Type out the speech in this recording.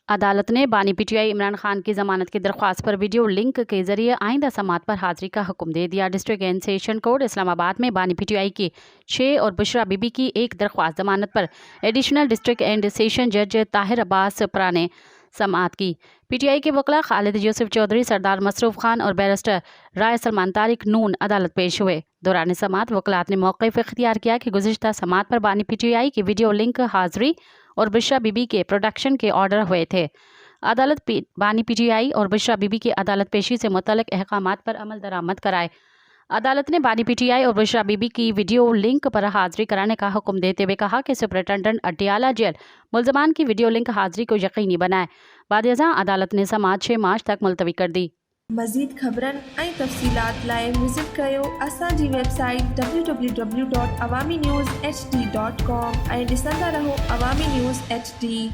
अदालत ने बानी पीटीआई इमरान खान की जमानत की दरख्वास्त पर वीडियो लिंक के जरिए आइंदा समात पर हाजिरी का हुक्म दे दिया। District and session court Islamabad में बानी पीटीआई की 6 और बुशरा बीबी की एक दरख्वास्त जमानत पर एडिशनल डिस्ट्रिक्ट एंड सेशन जज ताहिर अब्बास परा ने समात की। पीटीआई के वकला खालिद यूसुफ चौधरी, सरदार मसरूफ खान और बैरिस्टर राय सलमान तारिक नून अदालत पेश हुए। दौरान समात वकलात ने मौक़िफ़ इख्तियार किया कि गुज़िश्ता समात पर बानी पीटीआई की वीडियो लिंक हाजिरी और बुशरा बीबी के प्रोडक्शन के ऑर्डर हुए थे। अदालत बानी पीटीआई और बुशरा बीबी की अदालत पेशी से मुतल्लिक़ अहकामात पर अमल दरामद कराए। अदालत ने बानी पीटीआई और बुशरा बीबी की वीडियो लिंक पर हाजिरी कराने का हुक्म देते हुए कहा कि सुपरिटेंडेंट अटियाला जेल मुल्ज़मान की वीडियो लिंक हाजिरी को यकीनी बनाए। बाद अदालत ने समात 6 मार्च तक मुलतवी कर दी। मज़ीद ख़बरन ऐं तफ़सीलात लाइ विज़िट कयो असांजी वेबसाइट www.awamiNewsHD.com ऐं ॾिसंदा रहो अवामी न्यूज़ HD।